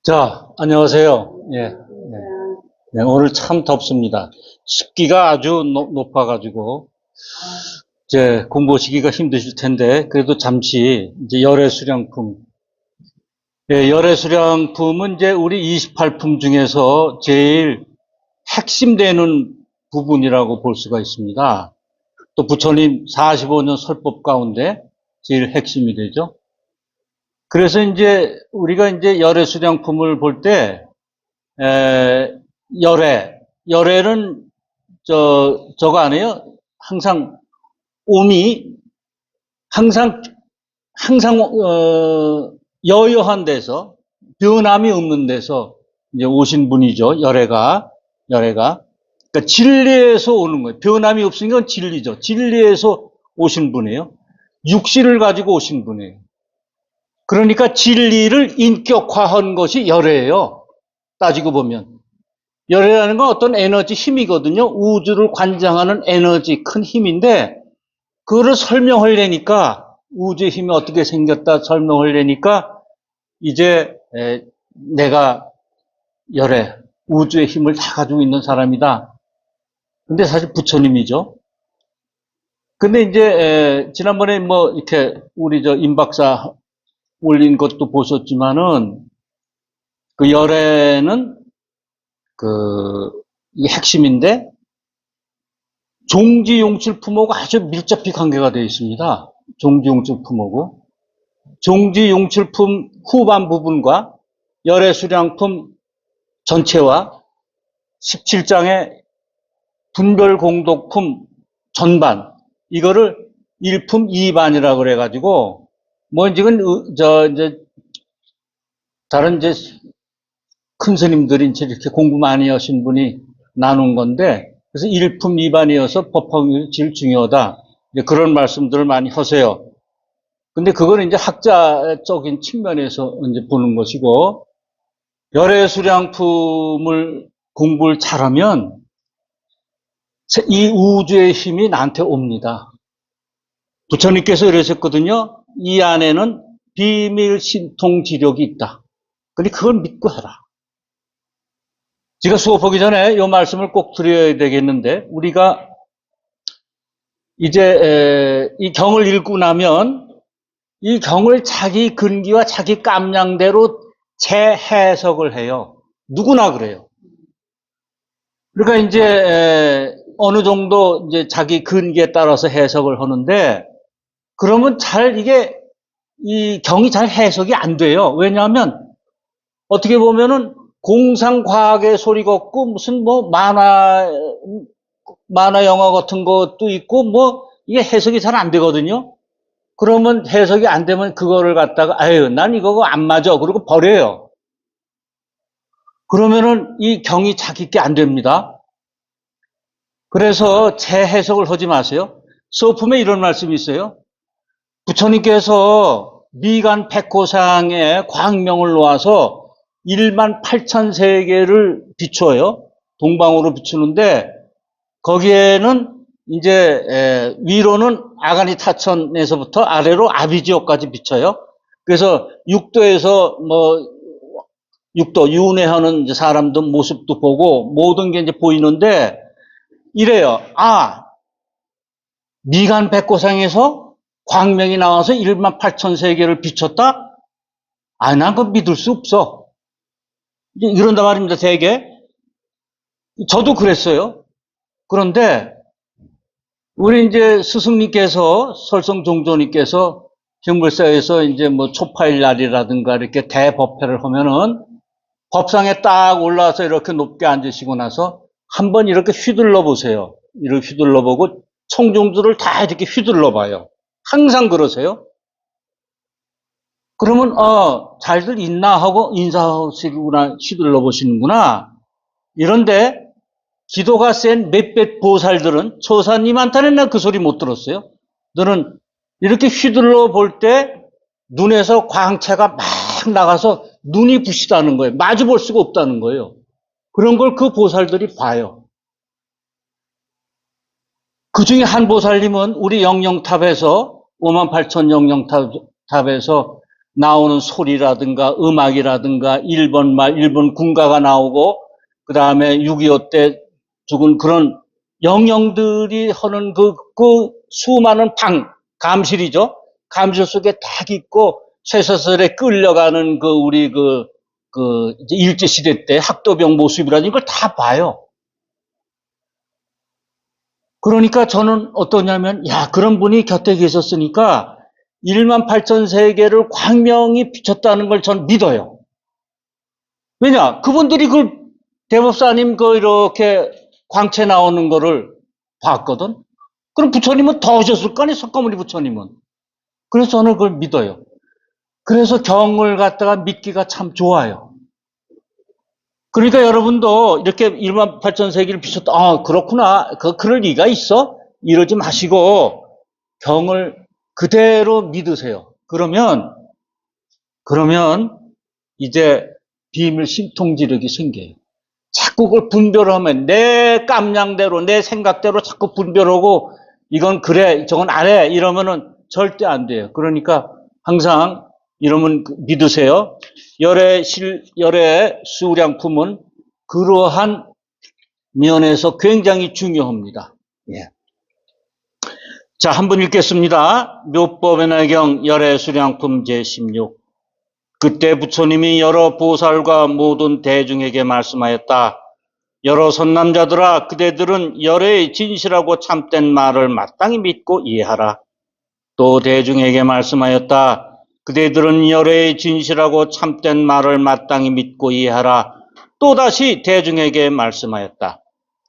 자, 안녕하세요. 예, 네, 오늘 참 덥습니다. 습기가 아주 높아가지고, 이제 공부하시기가 힘드실 텐데, 그래도 잠시, 이제 열애수량품. 예, 열애수량품은 이제 우리 28품 중에서 제일 핵심되는 부분이라고 볼 수가 있습니다. 또 부처님 45년 설법 가운데 제일 핵심이 되죠. 그래서 이제 우리가 이제 열애수량품을 볼 때, 열애는 저거 아니에요? 항상 오미, 항상, 여여한 데서, 변함이 없는 데서 이제 오신 분이죠. 열애가. 그러니까 진리에서 오는 거예요. 변함이 없으니까 진리죠. 진리에서 오신 분이에요. 육신을 가지고 오신 분이에요. 그러니까 진리를 인격화한 것이 열애예요. 따지고 보면. 열애라는 건 어떤 에너지 힘이거든요. 우주를 관장하는 에너지, 큰 힘인데, 그거를 설명하려니까, 우주의 힘이 어떻게 생겼다 설명하려니까, 이제, 내가 열애, 우주의 힘을 다 가지고 있는 사람이다. 근데 사실 부처님이죠. 근데 이제, 지난번에 뭐, 이렇게, 우리 임 박사 올린 것도 보셨지만은, 그 열애는, 이 핵심인데, 종지용출품하고 아주 밀접히 관계가 되어 있습니다. 종지용출품하고. 종지용출품 후반 부분과 열애수량품 전체와 17장의 분별공덕품 전반, 이거를 1품 2반이라고 그래가지고, 뭐, 지금, 이제, 다른 이제 큰 스님들이 이제 이렇게 공부 많이 하신 분이 나눈 건데, 그래서 1품 2반이어서 법화경이 제일 중요하다. 그런 말씀들을 많이 하세요. 근데 그거는 이제 학자적인 측면에서 이제 보는 것이고, 열애수량품을 공부를 잘하면 이 우주의 힘이 나한테 옵니다. 부처님께서 이러셨거든요. 이 안에는 비밀 신통 지력이 있다. 근데 그걸 믿고 해라. 제가 수업하기 전에 이 말씀을 꼭 드려야 되겠는데, 우리가 이제 이 경을 읽고 나면 이 경을 자기 근기와 자기 깜냥대로 재해석을 해요. 누구나 그래요. 그러니까 이제 어느 정도 이제 자기 근기에 따라서 해석을 하는데, 그러면 이 경이 잘 해석이 안 돼요. 왜냐하면 어떻게 보면은 공상과학의 소리 같고 무슨 뭐 만화 영화 같은 것도 있고 뭐 이게 해석이 잘 안 되거든요. 그러면 해석이 안 되면 그거를 갖다가 아유 난 이거 안 맞아 그러고 버려요. 그러면은 이 경이 자기 게 안 됩니다. 그래서 재해석을 하지 마세요. 서품에 이런 말씀이 있어요. 부처님께서 미간 백호상에 광명을 놓아서 1만 8천 세계를 비춰요. 동방으로 비추는데 거기에는 이제 위로는 아가니타천에서부터 아래로 아비지오까지 비춰요. 그래서 육도에서 뭐 육도 윤회하는 이제 사람들 모습도 보고 모든 게 이제 보이는데 이래요. 아, 미간 백호상에서 광명이 나와서 1만 8천 세계를 비췄다? 아, 난 그거 믿을 수 없어. 이런단 말입니다, 되게. 저도 그랬어요. 그런데, 우리 이제 스승님께서, 설성종조님께서 경불사에서 이제 뭐 초파일 날이라든가 이렇게 대법회를 하면은 법상에 딱 올라와서 이렇게 높게 앉으시고 나서 한번 이렇게 휘둘러 보세요. 이렇게 휘둘러 보고 청중들을 다 이렇게 휘둘러 봐요. 항상 그러세요. 그러면 잘들 있나 하고 인사하시구나 휘둘러 보시는구나. 이런데 기도가 센 몇몇 보살들은 조사님한테는 나 그 소리 못 들었어요. 너는 이렇게 휘둘러 볼 때 눈에서 광채가 막 나가서 눈이 부시다는 거예요. 마주 볼 수가 없다는 거예요. 그런 걸 그 보살들이 봐요. 그 중에 한 보살님은 우리 영영탑에서 58,000 영영탑에서 나오는 소리라든가 음악이라든가 일본 말, 일본 군가가 나오고 그 다음에 6.25 때 죽은 그런 영령들이 하는 그 수많은 감실이죠. 감실 속에 딱 있고 쇠사슬에 끌려가는 우리 일제시대 때 학도병 모습이라는 걸 다 봐요. 그러니까 저는 어떠냐면, 야, 그런 분이 곁에 계셨으니까 18,000세계를 광명이 비쳤다는 걸 전 믿어요. 왜냐? 그분들이 대법사님 이렇게 광채 나오는 거를 봤거든? 그럼 부처님은 더 오셨을 거 아니에요, 석가모니 부처님은. 그래서 저는 그걸 믿어요. 그래서 경을 갖다가 믿기가 참 좋아요. 그러니까 여러분도 이렇게 18,000세기를 비췄다. 아, 그렇구나. 그럴 리가 있어? 이러지 마시고 경을 그대로 믿으세요. 그러면 이제 비밀 신통지력이 생겨요. 자꾸 그걸 분별하면 내 깜냥대로, 내 생각대로 자꾸 분별하고 이건 그래, 저건 안 해. 이러면은 절대 안 돼요. 그러니까 항상 이러면 믿으세요. 열의 수량품은 그러한 면에서 굉장히 중요합니다. 예. 자, 한번 읽겠습니다. 묘법의 나경 열의 수량품 제16. 그때 부처님이 여러 보살과 모든 대중에게 말씀하였다. 여러 선남자들아, 그대들은 열의 진실하고 참된 말을 마땅히 믿고 이해하라. 또 대중에게 말씀하였다. 그대들은 열의 진실하고 참된 말을 마땅히 믿고 이해하라. 또다시 대중에게 말씀하였다.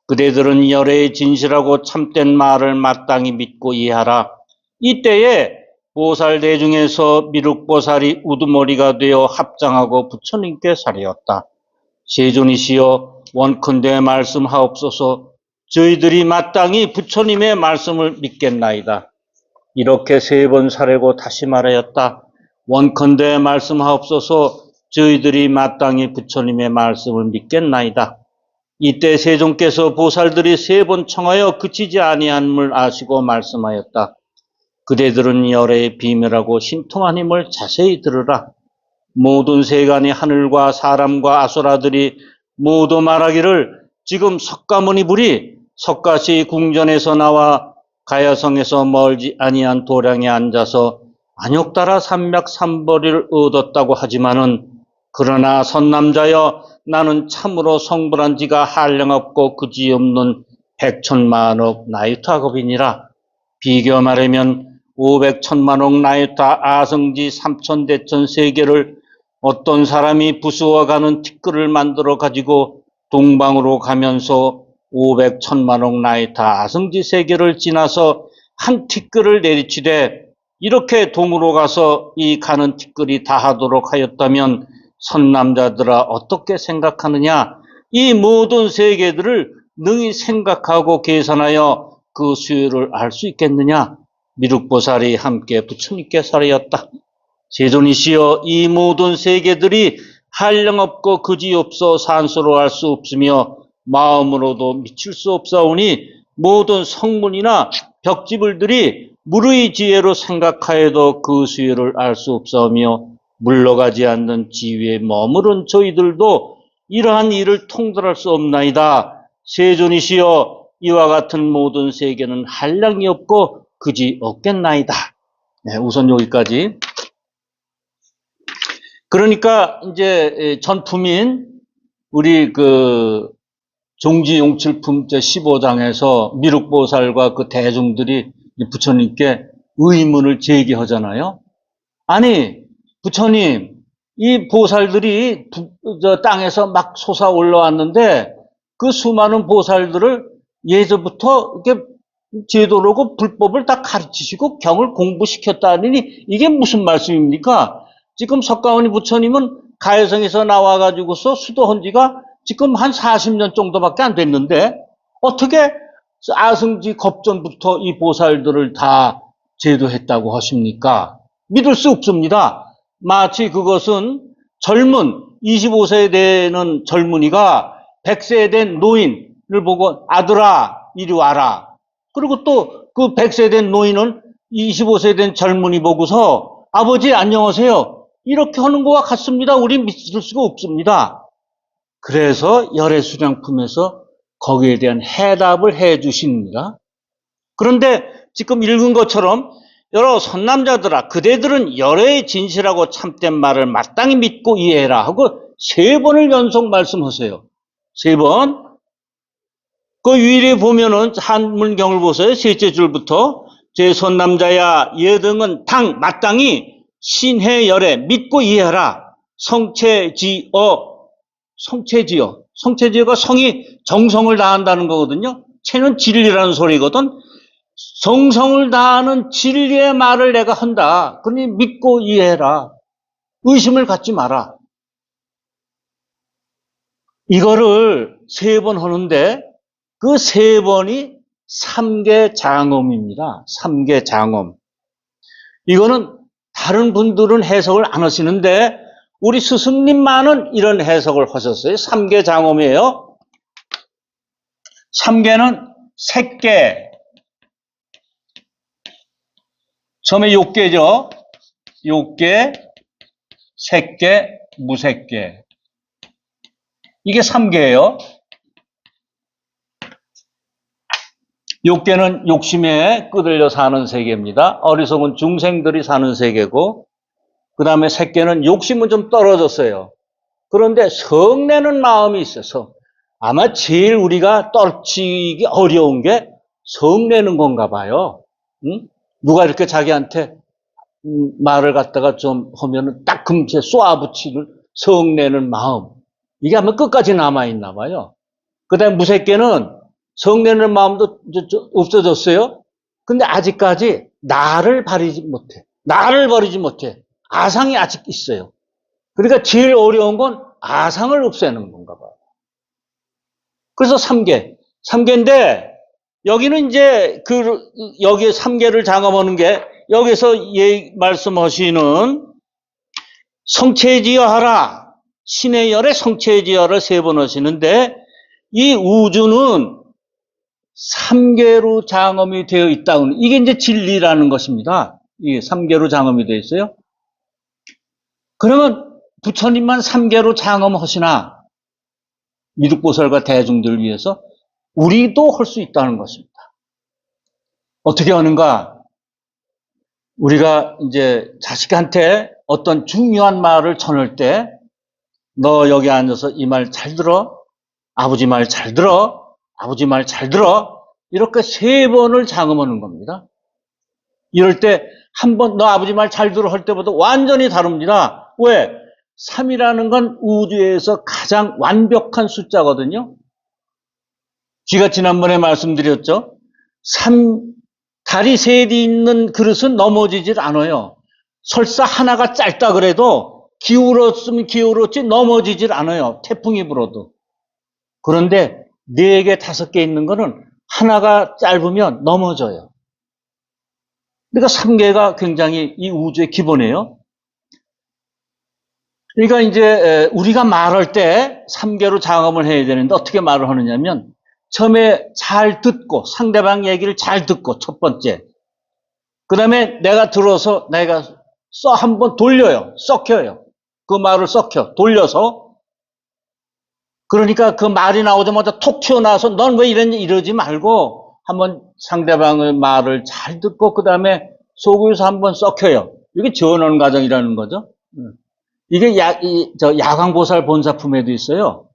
그대들은 열의 진실하고 참된 말을 마땅히 믿고 이해하라. 이때에 보살 대중에서 미륵보살이 우두머리가 되어 합장하고 부처님께 사리었다. 세존이시여, 원컨대 말씀하옵소서. 저희들이 마땅히 부처님의 말씀을 믿겠나이다. 이렇게 3번 사례고 다시 말하였다. 원컨대 말씀하옵소서. 저희들이 마땅히 부처님의 말씀을 믿겠나이다. 이때 세존께서 보살들이 3번 청하여 그치지 아니함을 아시고 말씀하였다. 그대들은 열의 비밀하고 신통한 힘을 자세히 들으라. 모든 세간의 하늘과 사람과 아수라들이 모두 말하기를 지금 석가모니 불이 석가시 궁전에서 나와 가야성에서 멀지 아니한 도량에 앉아서 안욕따라 삼맥 삼벌이를 얻었다고 하지만은 그러나 선남자여, 나는 참으로 성불한 지가 한량없고 그지없는 백천만억 나이타급이니라. 비교 말하면 500천만억 나이타 아성지 3천대천 세계를 어떤 사람이 부수어가는 티끌을 만들어 가지고 동방으로 가면서 500천만억 나이타 아성지 세계를 지나서 한 티끌을 내리치되 이렇게 동으로 가서 이 가는 티끌이 다하도록 하였다면 선남자들아 어떻게 생각하느냐? 이 모든 세계들을 능히 생각하고 계산하여 그 수요를 알 수 있겠느냐? 미륵보살이 함께 부처님께 사리었다. 세존이시여, 이 모든 세계들이 한량없고 그지없어 산수로 할 수 없으며 마음으로도 미칠 수 없사오니 모든 성문이나 벽지불들이 물의 지혜로 생각하여도 그 수요를 알 수 없사오며 물러가지 않는 지위에 머무른 저희들도 이러한 일을 통달할 수 없나이다. 세존이시여, 이와 같은 모든 세계는 한량이 없고 그지 없겠나이다. 네, 우선 여기까지. 그러니까 이제 전품인 우리 종지용칠품 제15장에서 미륵보살과 그 대중들이 부처님께 의문을 제기하잖아요. 아니, 부처님, 이 보살들이 땅에서 막 솟아 올라왔는데 그 수많은 보살들을 예전부터 이렇게 제도로고 불법을 다 가르치시고 경을 공부시켰다니 이게 무슨 말씀입니까? 지금 석가모니 부처님은 가야성에서 나와가지고서 수도한 지가 지금 한 40년 정도밖에 안 됐는데 어떻게 아승지 겁전부터 이 보살들을 다 제도했다고 하십니까? 믿을 수 없습니다. 마치 그것은 젊은 25세 되는 젊은이가 100세 된 노인을 보고 아들아 이리 와라. 그리고 또 그 100세 된 노인은 25세 된 젊은이 보고서 아버지 안녕하세요. 이렇게 하는 것과 같습니다. 우리 믿을 수가 없습니다. 그래서 열애수량품에서 거기에 대한 해답을 해 주십니다. 그런데 지금 읽은 것처럼 여러 선남자들아 그대들은 열애의 진실하고 참된 말을 마땅히 믿고 이해해라 하고 3번을 연속 말씀하세요. 3번. 그 위에 보면은 한문경을 보세요. 3째 줄부터 제 선남자야 얘 등은 마땅히 신해 열애 믿고 이해하라. 성체지어가 성이 정성을 다한다는 거거든요. 체는 진리라는 소리거든. 정성을 다하는 진리의 말을 내가 한다. 그러니 믿고 이해해라. 의심을 갖지 마라. 이거를 3번 하는데 그 3번이 3개 장엄입니다. 3개 장엄. 이거는 다른 분들은 해석을 안 하시는데 우리 스승님만은 이런 해석을 하셨어요. 3개 장엄이에요. 3개는 색계. 처음에 욕계죠. 욕계, 색계, 무색계. 이게 3개예요. 욕계는 욕심에 끄들려 사는 세계입니다. 어리석은 중생들이 사는 세계고, 그 다음에 색계는 욕심은 좀 떨어졌어요. 그런데 성내는 마음이 있어서 아마 제일 우리가 떨치기 어려운 게 성내는 건가 봐요. 응? 누가 이렇게 자기한테 말을 갖다가 좀 하면은 딱 금세 쏘아붙이는 성내는 마음. 이게 아마 끝까지 남아있나 봐요. 그 다음에 무색계는 성내는 마음도 없어졌어요. 근데 아직까지 나를 버리지 못해. 아상이 아직 있어요. 그러니까 제일 어려운 건 아상을 없애는 건가 봐요. 그래서 3개인데 여기는 이제 여기에 3개를 장엄하는 게 여기서 말씀하시는 성체지어하라. 신의 열에 성체지어를 3번 하시는데 이 우주는 3개로 장엄이 되어 있다는 이게 이제 진리라는 것입니다. 이게 3개로 장엄이 되어 있어요. 그러면 부처님만 3개로 장엄하시나 미륵보살과 대중들을 위해서 우리도 할 수 있다는 것입니다. 어떻게 하는가? 우리가 이제 자식한테 어떤 중요한 말을 전할 때 너 여기 앉아서 이 말 잘 들어. 아버지 말 잘 들어. 아버지 말 잘 들어. 이렇게 3번을 장엄하는 겁니다. 이럴 때 한 번 너 아버지 말 잘 들어 할 때보다 완전히 다릅니다. 왜? 3이라는 건 우주에서 가장 완벽한 숫자거든요. 제가 지난번에 말씀드렸죠. 다리 3이 있는 그릇은 넘어지질 않아요. 설사 하나가 짧다 그래도 기울었으면 기울었지 넘어지질 않아요. 태풍이 불어도. 그런데 4개, 5개 있는 거는 하나가 짧으면 넘어져요. 그러니까 3개가 굉장히 이 우주의 기본이에요. 그러니까 이제 우리가 말할 때 3개로 장엄을 해야 되는데 어떻게 말을 하느냐면 처음에 잘 듣고 상대방 얘기를 잘 듣고 첫 번째. 그 다음에 내가 들어서 내가 한번 돌려요. 썩혀요. 그 말을 돌려서. 그러니까 그 말이 나오자마자 톡 튀어나와서 넌 왜 이러지 말고 한번 상대방의 말을 잘 듣고 그 다음에 속에서 한번 썩혀요. 이게 전원 과정이라는 거죠. 이게 야광보살 본사품에도 있어요.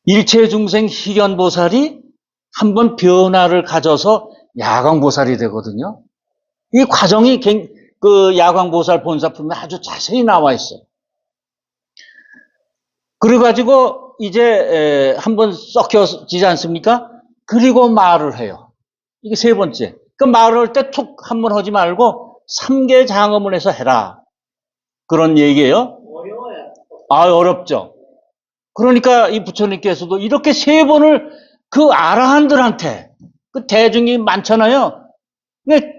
일체중생 희견보살이 한번 변화를 가져서 야광보살이 되거든요. 이 과정이 그 야광보살 본사품에 아주 자세히 나와 있어요. 그래가지고 이제 한번 썩혀지지 않습니까? 그리고 말을 해요. 이게 3번째. 그 말을 할 때 툭 한번 하지 말고 3개 장엄을 해서 해라. 그런 얘기예요. 어려워요. 어렵죠. 그러니까 이 부처님께서도 이렇게 3번을 그 아라한들한테 그 대중이 많잖아요.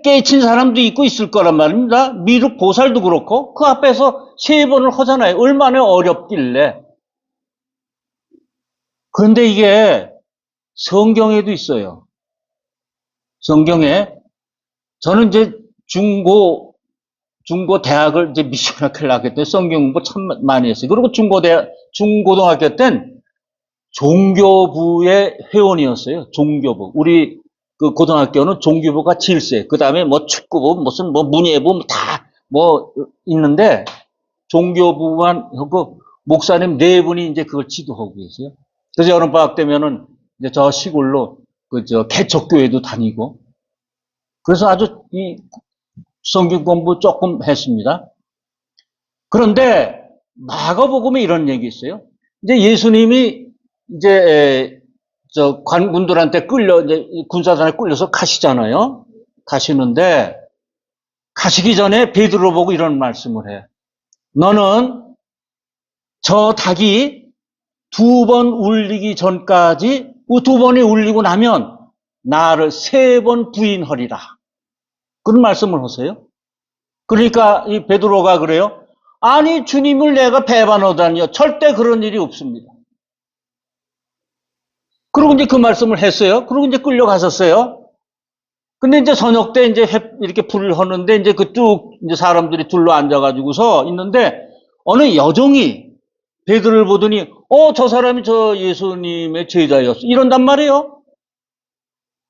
깨친 사람도 있고 있을 거란 말입니다. 미륵 보살도 그렇고 그 앞에서 3번을 하잖아요. 얼마나 어렵길래. 그런데 이게 성경에도 있어요. 성경에 저는 이제 중고 대학을 이제 미션학교를 나왔기 때문에 성경 공부 참 많이 했어요. 그리고 중고등학교 땐 종교부의 회원이었어요. 종교부. 우리 그 고등학교는 종교부가 질세. 그 다음에 뭐 축구부, 무슨 뭐 문예부 다 뭐 있는데 종교부만 하고 목사님 네 분이 이제 그걸 지도하고 계세요. 그래서 여름방학 되면은 이제 저 시골로 개척교회도 다니고 그래서 아주 이 성경 공부 조금 했습니다. 그런데 마가복음에 이런 얘기 있어요. 이제 예수님이 이제 저 관군들한테 이제 군사단에 끌려서 가시잖아요. 가시는데 가시기 전에 베드로 보고 이런 말씀을 해. 너는 저 닭이 두 번 울리기 전까지 두 번이 울리고 나면 나를 세 번 부인하리라. 그런 말씀을 하세요. 그러니까 이 베드로가 그래요. 아니 주님을 내가 배반하다니요. 절대 그런 일이 없습니다. 그리고 이제 그 말씀을 했어요. 그리고 이제 끌려갔었어요. 근데 이제 저녁 때 이제 이렇게 불을 하는데 이제 그 쭉 이제 사람들이 둘러 앉아가지고서 있는데 어느 여종이 베드로를 보더니 저 사람이 저 예수님의 제자였어. 이런단 말이에요.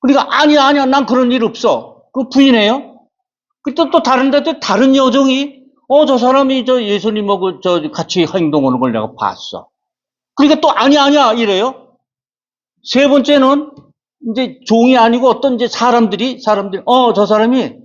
그러니까 아니야 난 그런 일 없어. 그 부인해요. 그때 또 다른 데도 다른 여종이 저 사람이 저 예수님하고 저 같이 행동하는 걸 내가 봤어. 그러니까 또 아니야 이래요. 세 번째는 이제 종이 아니고 어떤 이제 사람들이 저 사람이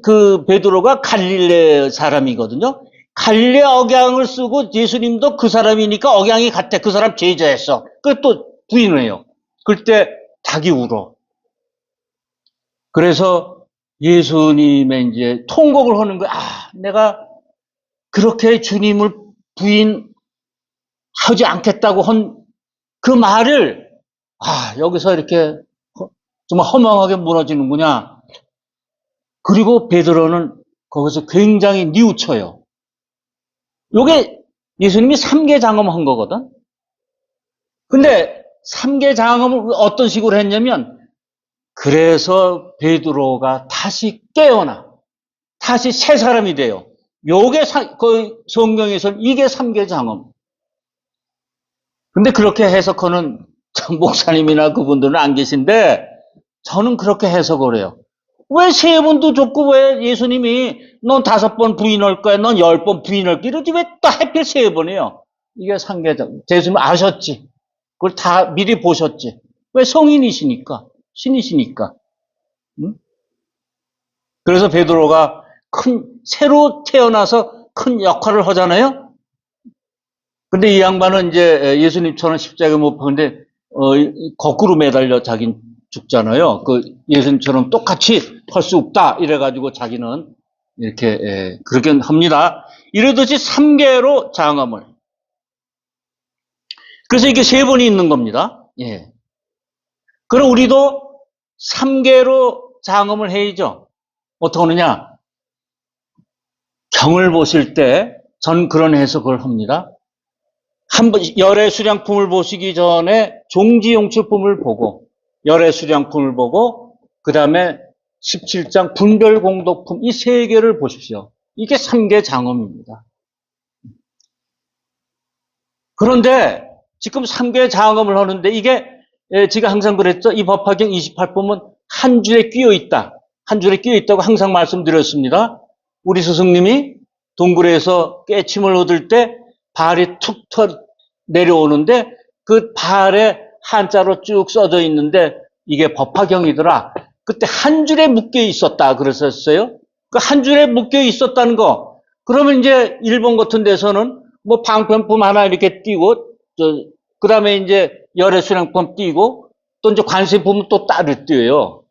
그 베드로가 갈릴레 사람이거든요. 갈릴레 억양을 쓰고 예수님도 그 사람이니까 억양이 같아. 그 사람 제자였어. 그 또 부인을 해요. 그때 닭이 울어. 그래서 예수님의 이제 통곡을 하는 거야. 내가 그렇게 주님을 부인하지 않겠다고 한 그 말을 여기서 이렇게 정말 허망하게 무너지는구나. 그리고 베드로는 거기서 굉장히 뉘우쳐요. 요게 예수님이 삼계 장엄한 거거든. 근데 삼계 장엄을 어떤 식으로 했냐면 그래서 베드로가 다시 깨어나 다시 새 사람이 돼요. 요게 그 성경에서는 이게 삼계 장엄. 근데 그렇게 해석하는 목사님이나 그분들은 안 계신데 저는 그렇게 해석을 해요. 왜 세 번도 줬고 왜 예수님이 넌 5번 부인할 거야, 넌 10번 부인할 거야 이러지 왜 또 하필 3번이에요? 이게 상계장. 예수님 아셨지. 그걸 다 미리 보셨지. 왜 성인이시니까, 신이시니까. 응? 그래서 베드로가 새로 태어나서 큰 역할을 하잖아요. 근데 이 양반은 이제 예수님처럼 십자가에 못 박는데 거꾸로 매달려 자긴 죽잖아요. 그 예수님처럼 똑같이 할 수 없다 이래가지고 자기는 이렇게 그렇게 합니다. 이러듯이 3계로 장엄을. 그래서 이게 3번이 있는 겁니다. 예. 그럼 우리도 3계로 장엄을 해야죠. 어떻게 하느냐? 경을 보실 때 전 그런 해석을 합니다. 한번 열애 수량품을 보시기 전에 종지용출품을 보고 열애 수량품을 보고 그 다음에 17장 분별공덕품 이 3개를 보십시오. 이게 3계 장엄입니다. 그런데 지금 3계 장엄을 하는데 이게 제가 항상 그랬죠. 이 법화경 28보면 한 줄에 끼어 있다. 한 줄에 끼어 있다고 항상 말씀드렸습니다. 우리 스승님이 동굴에서 깨침을 얻을 때 발이 툭 내려오는데 그 발에 한자로 쭉 써져 있는데 이게 법화경이더라. 그때 한 줄에 묶여 있었다 그랬었어요. 그 한 줄에 묶여 있었다는 거. 그러면 이제 일본 같은 데서는 뭐 방편품 하나 이렇게 띄고 그 다음에 이제 열애수량품 띄고 또 이제 관세품은 또 따로 띄어요.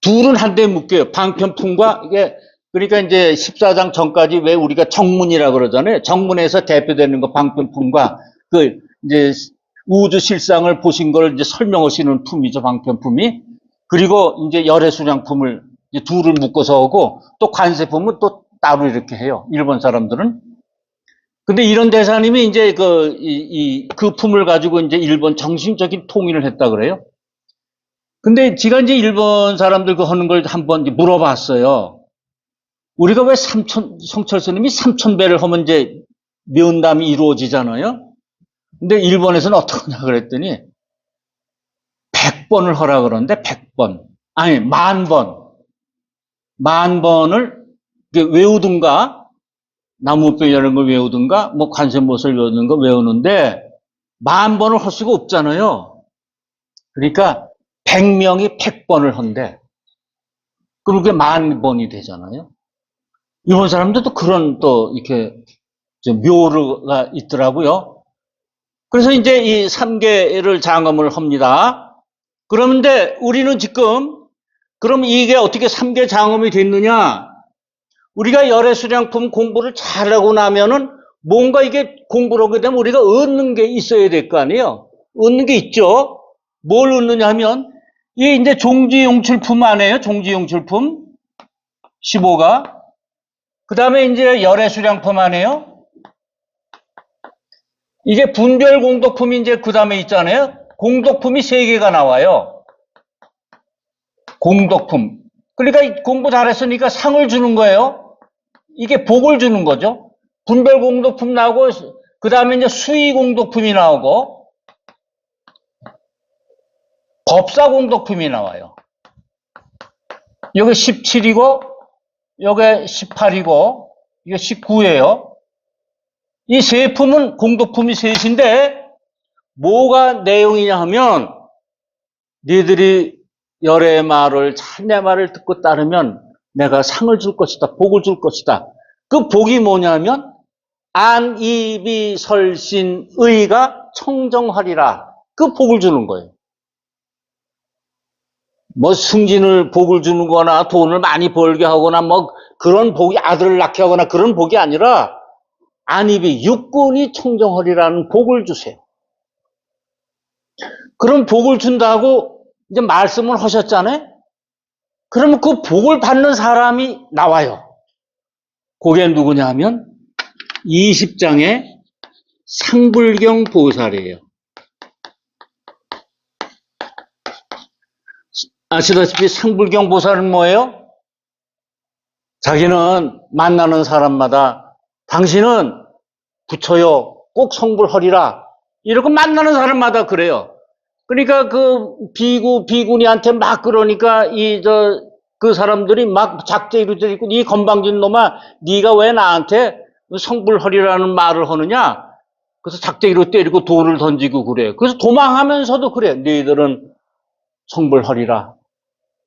둘은 한 대에 묶여요. 방편품과 이게 그러니까 이제 14장 전까지 왜 우리가 정문이라고 그러잖아요. 정문에서 대표되는 거 방편품과 그 이제 우주 실상을 보신 걸 이제 설명하시는 품이죠, 방편품이. 그리고 이제 열애수량품을 이제 둘을 묶어서 하고 또 관세품은 또 따로 이렇게 해요. 일본 사람들은. 근데 이런 대사님이 이제 그 품을 가지고 이제 일본 정신적인 통일을 했다 그래요. 근데 제가 이제 일본 사람들 그 하는 걸 한번 물어봤어요. 우리가 왜 성철 스님이 3,000배를 하면 이제 면담이 이루어지잖아요? 근데 일본에서는 어떻게 하냐 그랬더니 100번을 하라 그러는데 100번. 아니, 10,000번. 10,000번을 외우든가, 나무병이라는 걸 외우든가, 뭐 관세음보살 외우는 거 외우는데 10,000번을 할 수가 없잖아요. 그러니까 100명이 100번을 한대. 그럼 그게 10,000번이 되잖아요. 일본 사람들도 그런 또 이렇게 묘가 있더라고요. 그래서 이제 이 3개를 장엄을 합니다. 그런데 우리는 지금 그럼 이게 어떻게 3개 장엄이 됐느냐? 우리가 열애수량품 공부를 잘하고 나면은 뭔가 이게 공부를 하게 되면 우리가 얻는 게 있어야 될 거 아니에요? 얻는 게 있죠? 뭘 얻느냐 하면 이게 이제 종지용출품 안에요. 종지용출품 15가. 그 다음에 이제 열애수량품 안에요. 이게 분별 공덕품이 이제 그 다음에 있잖아요. 공덕품이 3개가 나와요. 공덕품. 그러니까 공부 잘했으니까 상을 주는 거예요. 이게 복을 주는 거죠. 분별 공덕품 나오고, 그 다음에 이제 수의 공덕품이 나오고, 법사 공덕품이 나와요. 여기 17이고, 여기 18이고, 이게 19예요. 이 세 품은 공덕품이 셋인데, 뭐가 내용이냐 하면, 니들이 열의 말을 잘 내 말을 듣고 따르면 내가 상을 줄 것이다. 복을 줄 것이다. 그 복이 뭐냐면 안이비설신의가 청정하리라. 그 복을 주는 거예요. 뭐 승진을 복을 주는 거나 돈을 많이 벌게 하거나 뭐 그런 복이 아들을 낳게 하거나 그런 복이 아니라 안이비 육군이 청정하리라는 복을 주세요. 그런 복을 준다고 이제 말씀을 하셨잖아요. 그러면 그 복을 받는 사람이 나와요. 그게 누구냐 하면 20장의 상불경 보살이에요. 아시다시피 상불경 보살은 뭐예요? 자기는 만나는 사람마다 당신은 부처요 꼭 성불하리라 이러고 만나는 사람마다 그래요. 그러니까 그 비구니한테 막 그러니까 그 사람들이 막 작제이로 들이고 이 건방진 놈아 네가 왜 나한테 성불하리라는 말을 하느냐? 그래서 작제이로 때리고 돌을 던지고 그래. 그래서 도망하면서도 그래. 너희들은 성불하리라.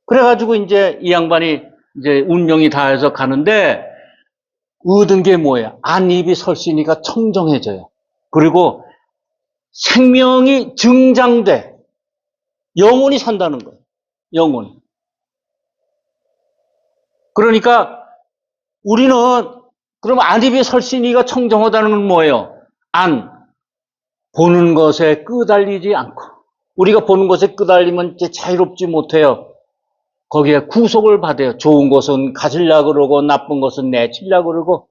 그래가지고 이제 이 양반이 이제 운명이 다해서 가는데 얻은 게 뭐예요? 안입이 설신이가 청정해져요. 그리고 생명이 증장돼. 영원히 산다는 거예요. 영원히. 그러니까 우리는 그럼 안입이 설신이가 청정하다는 건 뭐예요? 보는 것에 끄달리지 않고 우리가 보는 것에 끄달리면 이제 자유롭지 못해요. 거기에 구속을 받아요. 좋은 것은 가지려고 그러고 나쁜 것은 내치려고 그러고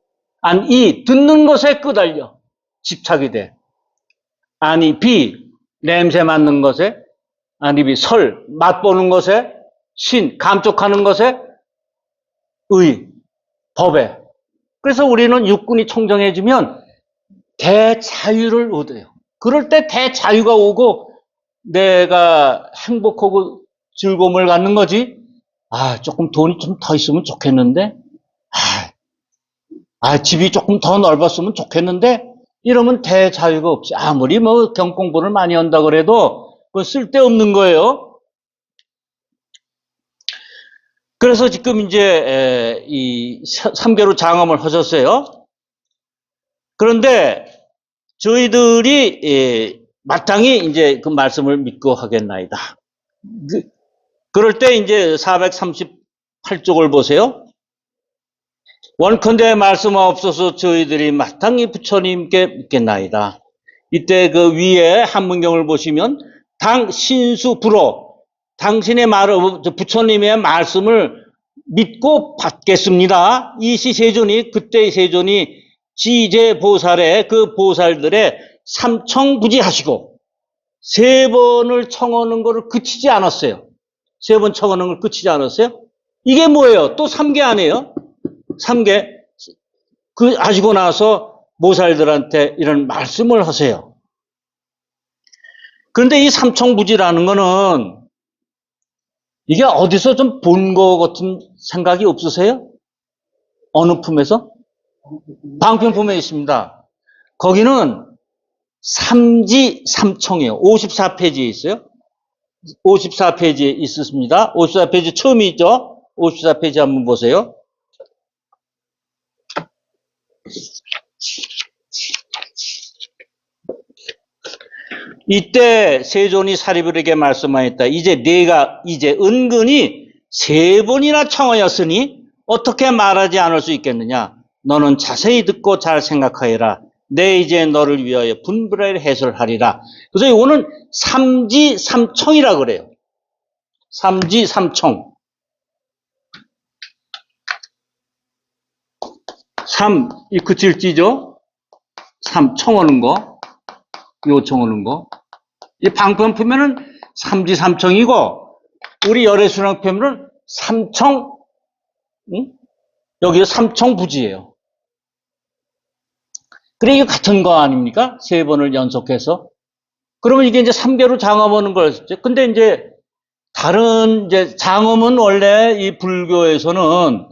듣는 것에 끄달려 집착이 돼. 냄새 맡는 것에 맛보는 것에 감촉하는 것에 법에. 그래서 우리는 육군이 청정해지면 대자유를 얻어요. 그럴 때 대자유가 오고 내가 행복하고 즐거움을 갖는 거지. 조금 돈이 좀 더 있으면 좋겠는데. 집이 조금 더 넓었으면 좋겠는데. 이러면 대자유가 없이 아무리 뭐 경공부를 많이 한다 그래도 그 쓸데없는 거예요. 그래서 지금 이제 이 3개로 장엄을 하셨어요. 그런데 저희들이 마땅히 이제 그 말씀을 믿고 하겠나이다. 그럴 때 이제 438쪽을 보세요. 원컨대 말씀하옵소서 저희들이 마땅히 부처님께 믿겠나이다. 이때 그 위에 한문경을 보시면 신수불호 당신의 부처님의 말씀을 믿고 받겠습니다. 이 시세존이 그때의 세존이 지제보살의 그 보살들의 삼청부지하시고 3번을 청하는 것을 그치지 않았어요. 세 번 청하는 걸 끝이지 않았어요? 이게 뭐예요? 또 3개 아니에요? 3개. 그 하시고 나서 모살들한테 이런 말씀을 하세요. 그런데 이 삼청부지라는 거는 이게 어디서 좀 본 거 같은 생각이 없으세요? 어느 품에서? 방편품에 있습니다. 거기는 삼지 삼청이에요. 54페이지에 있어요. 54페이지에 있었습니다. 54페이지 처음이 있죠? 54페이지 한번 보세요. 이때 세존이 사리불에게 말씀하였다. 이제 네가 이제 은근히 3번이나 청하였으니 어떻게 말하지 않을 수 있겠느냐. 너는 자세히 듣고 잘 생각하여라. 내 이제 너를 위하여 분별을 해설하리라. 그래서 이거는 삼지삼청이라 그래요. 삼지삼청. 이 그칠지죠? 청하는 거, 요청하는 거. 이 방편품에는 삼지삼청이고, 우리 열애수량편은 삼청, 응? 여기가 삼청부지예요. 그래, 이게 같은 거 아닙니까? 3번을 연속해서. 그러면 이게 이제 3개로 장엄하는 거였죠. 근데 이제 다른 이제 장엄은 원래 이 불경에서는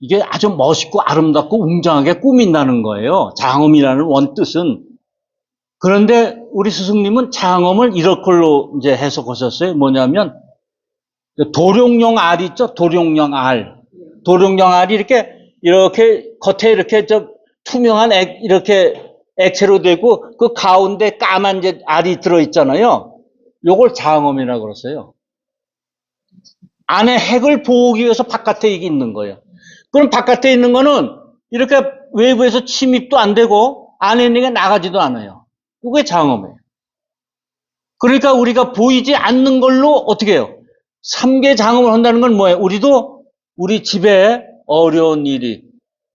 이게 아주 멋있고 아름답고 웅장하게 꾸민다는 거예요. 장엄이라는 원뜻은. 그런데 우리 스승님은 장엄을 이런 걸로 이제 해석하셨어요. 뭐냐면 도룡령 알 있죠? 도룡령 알. 도룡령 알이 이렇게 겉에 이렇게 투명한 이렇게 액체로 되고 그 가운데 까만 이제 알이 들어 있잖아요. 요걸 장엄이라고 그랬어요. 안에 핵을 보호하기 위해서 바깥에 이게 있는 거예요. 그럼 바깥에 있는 거는 이렇게 외부에서 침입도 안 되고 안에 있는 게 나가지도 않아요. 그게 장엄이에요. 그러니까 우리가 보이지 않는 걸로 어떻게 해요? 3개 장엄을 한다는 건 뭐예요? 우리도 우리 집에 어려운 일이,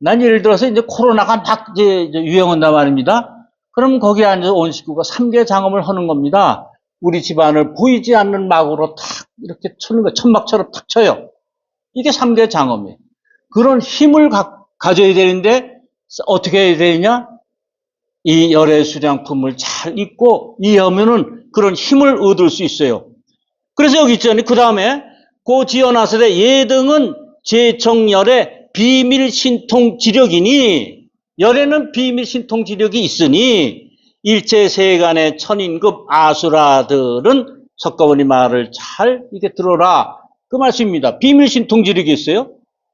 난 예를 들어서 이제 코로나가 막 이제 유행한단 말입니다. 그럼 거기에 앉아서 온 식구가 3개 장엄을 하는 겁니다. 우리 집안을 보이지 않는 막으로 탁 이렇게 쳐는 거, 천막처럼 탁 쳐요. 이게 3개 장엄이에요. 그런 힘을 가져야 되는데 어떻게 해야 되느냐? 이 열애 수량품을 잘 읽고 이해하면은 그런 힘을 얻을 수 있어요. 그래서 여기 있잖아요. 그 다음에 고 지어나서되 예등은 제청열의 비밀 신통 지력이니, 열에는 비밀 신통 지력이 있으니 일체 세간의 천인급 아수라들은 석가모니 말을 잘 이게 들어라, 그 말씀입니다. 비밀 신통 지력이 있어요.